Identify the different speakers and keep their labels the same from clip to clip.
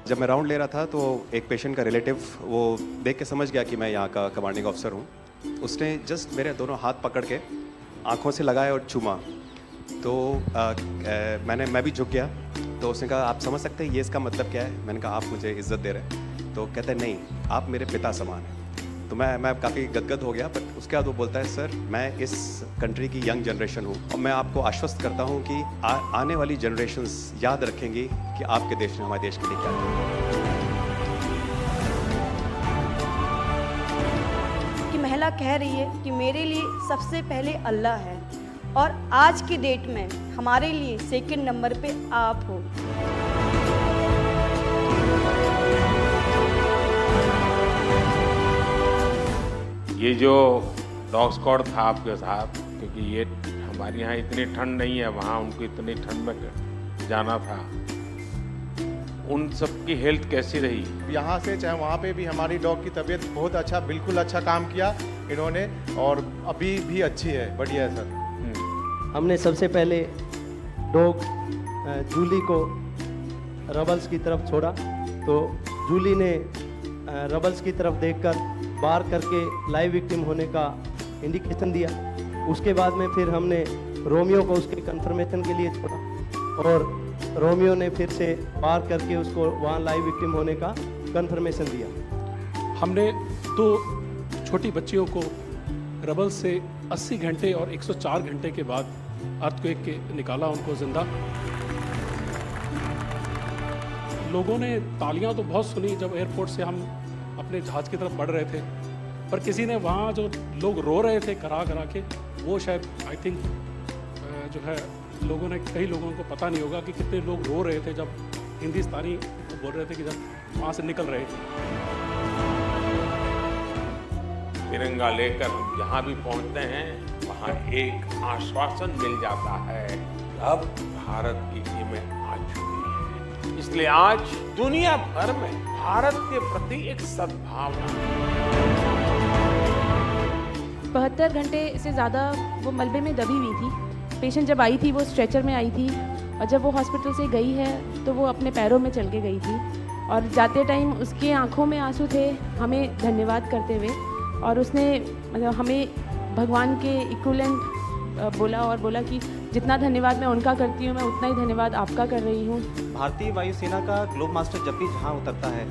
Speaker 1: जब मैं राउंड ले रहा था तो एक पेशेंट का रिलेटिव वो देख के समझ गया कि मैं यहाँ का कमांडिंग ऑफिसर हूँ। उसने जस्ट मेरे दोनों हाथ पकड़ के आंखों से लगाया और चूमा। तो मैं भी झुक गया। तो उसने कहा आप समझ सकते हैं ये इसका मतलब क्या है? मैंने कहा आप मुझे इज्जत दे रहे हैं। तो कहते हैं नहीं, आप मेरे पिता समान हैं। तो मैं काफ़ी गदगद हो गया। बट उसके बाद वो बोलता है सर मैं इस कंट्री की यंग जनरेशन हूँ और मैं आपको आश्वस्त करता हूँ कि आने वाली जनरेशन्स याद रखेंगी कि आपके देश ने हमारे देश के लिए क्या किया।
Speaker 2: कि महिला कह रही है कि मेरे लिए सबसे पहले अल्लाह है और आज की डेट में हमारे लिए सेकंड नंबर पे आप हो।
Speaker 3: ये जो डॉग स्क्वाड था आपके साथ, क्योंकि ये हमारे यहाँ इतनी ठंड नहीं है, वहाँ उनको इतनी ठंड में जाना था, उन सब की हेल्थ कैसी रही?
Speaker 4: यहाँ से चाहे वहाँ पे भी हमारी डॉग की तबीयत बहुत अच्छा, बिल्कुल अच्छा काम किया इन्होंने और अभी भी अच्छी है, बढ़िया है सर।
Speaker 5: हमने सबसे पहले डॉग जूली को रबल्स की तरफ छोड़ा तो जूली ने रबल्स की तरफ देखकर बार करके लाइव विक्टिम होने का इंडिकेशन दिया। उसके बाद में फिर हमने रोमियो को उसके कंफर्मेशन के लिए छोड़ा और रोमियो ने फिर से बार करके उसको वहाँ लाइव विक्टिम होने का कंफर्मेशन दिया।
Speaker 6: हमने 2 छोटी बच्चियों को रबल से 80 घंटे और 104 घंटे के बाद अर्थक्वेक के निकाला उनको जिंदा। लोगों ने तालियां तो बहुत सुनी जब एयरपोर्ट से हम अपने जहाज़ की तरफ बढ़ रहे थे, पर किसी ने वहाँ जो लोग रो रहे थे करा के, वो शायद आई थिंक जो है लोगों ने, कई लोगों को पता नहीं होगा कि कितने लोग रो रहे थे जब हिंदुस्तानी बोल रहे थे कि जब वहाँ से निकल रहे थे।
Speaker 3: तिरंगा लेकर जहाँ भी पहुँचते हैं वहाँ एक आश्वासन मिल जाता है कि अब भारत की टीमें आ चुकी हैं। इसलिए आज दुनिया भर में भारत के प्रति एक सद्भावना।
Speaker 7: 72 घंटे से ज़्यादा वो मलबे में दबी हुई थी। पेशेंट जब आई थी वो स्ट्रेचर में आई थी और जब वो हॉस्पिटल से गई है तो वो अपने पैरों में चल के गई थी और जाते टाइम उसके आंखों में आंसू थे हमें धन्यवाद करते हुए, और उसने मतलब हमें भगवान के इक्विवेलेंट बोला कि जितना धन्यवाद मैं उनका करती हूँ मैं उतना ही धन्यवाद आपका कर रही हूँ।
Speaker 8: भारतीय वायुसेना का ग्लोब मास्टर जब भी जहाँ उतरता है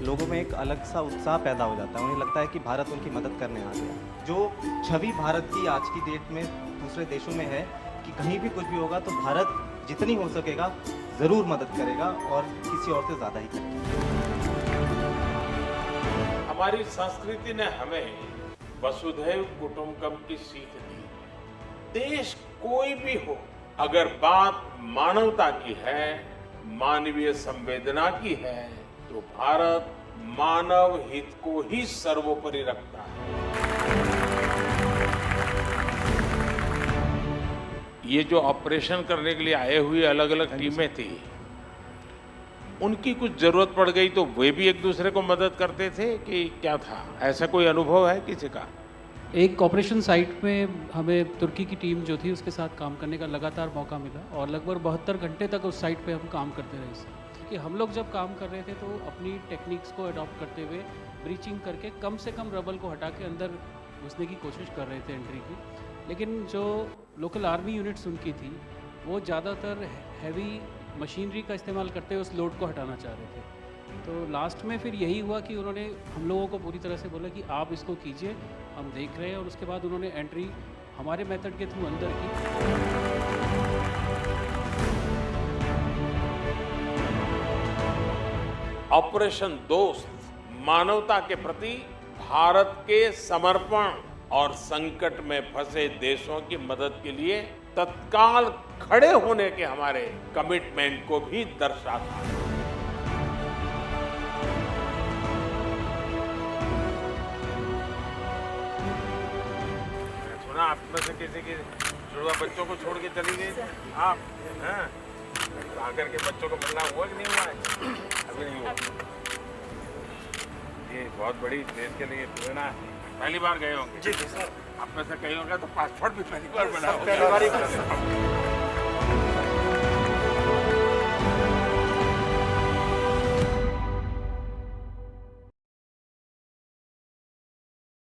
Speaker 8: लोगों में एक अलग सा उत्साह पैदा हो जाता है। उन्हें लगता है कि भारत उनकी मदद करने आ गया। जो छवि भारत की आज की डेट में दूसरे देशों में है कि कहीं भी कुछ भी होगा तो भारत जितनी हो सकेगा ज़रूर मदद करेगा और किसी और से ज़्यादा ही करेगा।
Speaker 3: हमारी संस्कृति ने हमें वसुधैव कुटुंबकम की सीख दी। देश कोई भी हो, अगर बात मानवता की है, मानवीय संवेदना की है, तो भारत मानव हित को ही सर्वोपरि रखता है। ये जो ऑपरेशन करने के लिए आए हुए अलग अलग टीमें थी, उनकी कुछ जरूरत पड़ गई तो वे भी एक दूसरे को मदद करते थे कि क्या था? ऐसा कोई अनुभव है किसी का?
Speaker 9: एक ऑपरेशन साइट में हमें तुर्की की टीम जो थी उसके साथ काम करने का लगातार मौका मिला और लगभग 72 घंटे तक उस साइट पे हम काम करते रहे सर। कि हम लोग जब काम कर रहे थे तो अपनी टेक्निक्स को अडॉप्ट करते हुए ब्रीचिंग करके कम से कम रबल को हटा के अंदर घुसने की कोशिश कर रहे थे एंट्री की। लेकिन जो लोकल आर्मी यूनिट्स उनकी थी वो ज़्यादातर हैवी मशीनरी का इस्तेमाल करते हुए उस लोड को हटाना चाह रहे थे। तो लास्ट में फिर यही हुआ कि उन्होंने हम लोगों को पूरी तरह से बोला कि आप इसको कीजिए, हम देख रहे हैं, और उसके बाद उन्होंने एंट्री हमारे मेथड के थ्रू अंदर की।
Speaker 3: ऑपरेशन दोस्त मानवता के प्रति भारत के समर्पण और संकट में फंसे देशों की मदद के लिए तत्काल खड़े होने के हमारे कमिटमेंट को भी दर्शाता है। सुना आप में से किसी की जुड़वा बच्चों को छोड़ के चली गई आप, हैं? आकर के बच्चों को मिलना हुआ कि नहीं हुआ है? अभी नहीं हुआ। ये बहुत बड़ी देश के लिए प्रेरणा है। पहली बार गए होंगे? जी सर। आप में से कई होंगे तो पासपोर्ट भी पहली बार बना होगा।